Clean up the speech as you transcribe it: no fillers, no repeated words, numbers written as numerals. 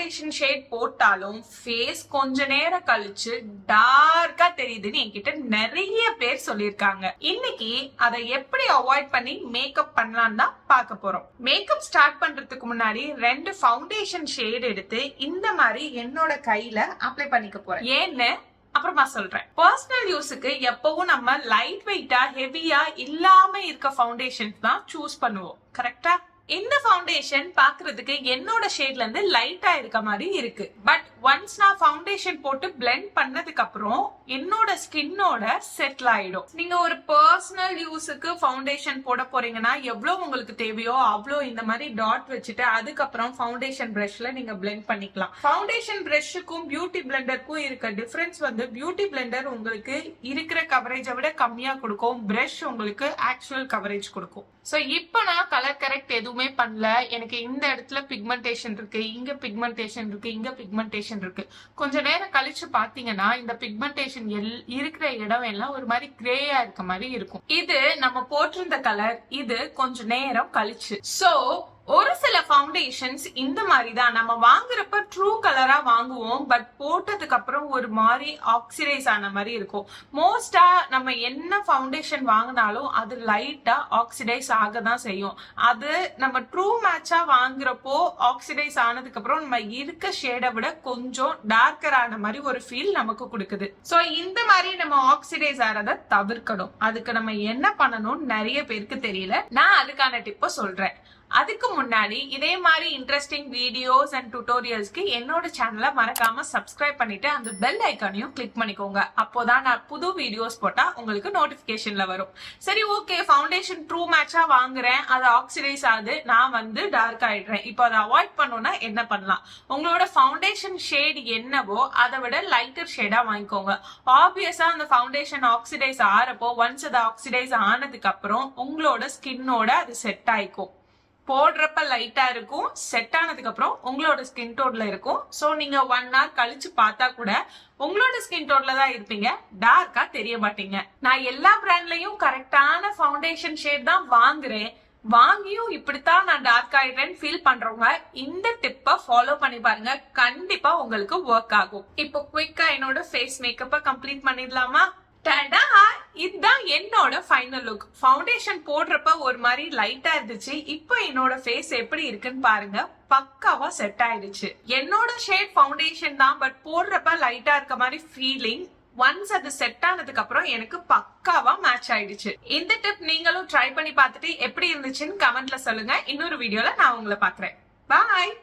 Foundation shade போட்டாலும் face கொஞ்ச நேரம் கழிச்சு டார்க்கா தெரியுதுன்னு என்கிட்ட நிறைய பேர் சொல்லியிருக்காங்க. இன்னைக்கு அதை எப்படி அவாய்ட் பண்ணி மேக்கப் பண்ணலாம் தான் பார்க்க போறோம். மேக்கப் ஸ்டார்ட் பண்றதுக்கு முன்னாடி 2 ஃபவுண்டேஷன் ஷேட் எடுத்து இந்த மாதிரி என்னோட கையில அப்ளை பண்ணிக்க போறேன். ஏன்னு அப்புறமா சொல்றேன். பர்சனல் யூஸுக்கு எப்பவும் நம்ம லைட் வெயிட்டா ஹெவியா இல்லாம இருக்க ஃபவுண்டேஷன் தான் சூஸ் பண்ணுவோம். கரெக்டா? இந்த ஃபவுண்டேஷன் பாக்குறதுக்கு என்னோட ஷேட்ல இருந்து லைட்டா இருக்க மாதிரி இருக்கு. பட் ஒன்ஸ் நான் ஃபவுண்டேஷன் போட்டு பிளெண்ட் பண்ணதுக்கு அப்புறம் என்னோட ஸ்கின்னோட செட்டில் ஆயிடும். நீங்க ஒரு பர்சனல் யூஸுக்கு ஃபவுண்டேஷன் போட போறீங்கன்னா எவ்வளவு உங்களுக்கு தேவையோ அவ்வளோ இந்த மாதிரி டாட் வச்சுட்டு அதுக்கப்புறம் ஃபவுண்டேஷன் பிரஷ்ல நீங்க பிளெண்ட் பண்ணிக்கலாம். ஃபவுண்டேஷன் பிரஷுக்கும் பியூட்டி பிளெண்டருக்கும் இருக்க டிஃபரன்ஸ் வந்து பியூட்டி பிளெண்டர் உங்களுக்கு இருக்கிற கவரேஜை விட கம்மியா கொடுக்கும், பிரஷ் உங்களுக்கு ஆக்சுவல் கவரேஜ் கொடுக்கும். சோ இப்போ நான் கலர் கரெக்ட் எதுவுமே பண்ணல. எனக்கு இந்த இடத்துல பிக்மெண்டேஷன் இருக்கு, இங்க பிக்மெண்டேஷன் இருக்கு, இங்க பிக்மெண்டேஷன் இருக்கு. கொஞ்ச நேரம் கழிச்சு பாத்தீங்கன்னா இந்த பிக்மெண்டேஷன் இருக்கிற இடம் எல்லாம் ஒரு மாதிரி கிரேயா இருக்க மாதிரி இருக்கும். இது நம்ம போட்டிருந்த கலர், இது கொஞ்ச நேரம் கழிச்சு. சோ ஒரு சில ஃபவுண்டேஷன்ஸ் இந்த மாதிரி தான் நம்ம வாங்குறப்ப ட்ரூ கலரா வாங்குவோம், பட் போட்டதுக்கு அப்புறம் ஒரு மாதிரி ஆக்சிடைஸ் ஆன மாதிரி இருக்கும். மோஸ்டா நம்ம என்ன ஃபவுண்டேஷன் வாங்கினாலும் அது லைட்டா ஆக்சிடைஸ் ஆக தான் செய்யும். அது நம்ம ட்ரூ மேட்சா வாங்குறப்போ ஆக்சிடைஸ் ஆனதுக்கு அப்புறம் நம்ம இருக்க ஷேடை விட கொஞ்சம் டார்க்கர் ஆன மாதிரி ஒரு ஃபீல் நமக்கு கொடுக்குது. சோ இந்த மாதிரி நம்ம ஆக்சிடைஸ் ஆறத தவிர்க்கணும். அதுக்கு நம்ம என்ன பண்ணணும் நிறைய பேருக்கு தெரியல. நான் அதுக்கான டிப்ப சொல்றேன். அதுக்கு முன்னாடி இதே மாதிரி இன்ட்ரெஸ்டிங் வீடியோஸ் அண்ட் டுட்டோரியல்ஸ்க்கு என்னோட சேனலை மறக்காம சப்ஸ்கிரைப் பண்ணிட்டு அந்த பெல் ஐக்கானையும் கிளிக் பண்ணிக்கோங்க. அப்போதான் நான் புது வீடியோஸ் போட்டா உங்களுக்கு நோட்டிபிகேஷன்ல வரும். சரி, ஓகே, ஃபவுண்டேஷன் ட்ரூ மேட்சா வாங்குறேன், அது ஆக்சிடைஸ் ஆகுது, நான் வந்து டார்க் ஆயிடுறேன். இப்போ அதை அவாய்ட் பண்ணணும்னா என்ன பண்ணலாம்? உங்களோட ஃபவுண்டேஷன் ஷேட் என்னவோ அதை விட லைட்டர் ஷேடா வாங்கிக்கோங்க. ஆப்வியஸா அந்த ஃபவுண்டேஷன் ஆக்சிடைஸ் ஆறப்போ ஒன்ஸ் அது ஆக்சிடைஸ் ஆனதுக்கு அப்புறம் உங்களோட ஸ்கின்னோட அது செட் ஆயிக்கும். போடுறப்ப லைட்டா இருக்கும், செட் ஆனதுக்கு அப்புறம் உங்களோட ஸ்கின் டோன்ல இருக்கும். சோ நீங்க 1 hour கழிச்சு பார்த்தா கூட உங்களோட ஸ்கின் டோன்ல தான் இருப்பீங்க, டார்க்கா தெரிய மாட்டீங்க. நான் எல்லா பிராண்ட்லயும் கரெக்டான ஃபவுண்டேஷன் ஷேட் தான் வாங்குறேன், வாங்கியும் இப்படித்தான் நான் டார்க் ஆயிடுறேன்னு ஃபீல் பண்றவங்க இந்த டிப்ப ஃபாலோ பண்ணி பாருங்க, கண்டிப்பா உங்களுக்கு ஒர்க் ஆகும். இப்போ குயிக்கா என்னோட ஃபேஸ் மேக்கப்ப கம்ப்ளீட் பண்ணிடலாமா? இதுதான் என்னோட ஃபைனல் லுக். ஃபவுண்டேஷன் போடுறப்ப ஒரு மாதிரி லைட்டா இருந்துச்சு, இப்போ என்னோட ஃபேஸ் எப்படி இருக்குன்னு பாருங்க, பக்காவா செட் ஆயிடுச்சு. என்னோட ஷேட் ஃபவுண்டேஷன் தான், பட் போடுறப்ப லைட்டா இருக்க மாதிரி ஃபீலிங். ஒன்ஸ் அது செட் ஆனதுக்கு அப்புறம் எனக்கு பக்காவா மேட்ச் ஆயிடுச்சு. இந்த டிப் நீங்களும் ட்ரை பண்ணி பார்த்துட்டு எப்படி இருந்துச்சுன்னு கமெண்ட்ல சொல்லுங்க. இன்னொரு வீடியோல நான் உங்களை பாக்குறேன். பாய்.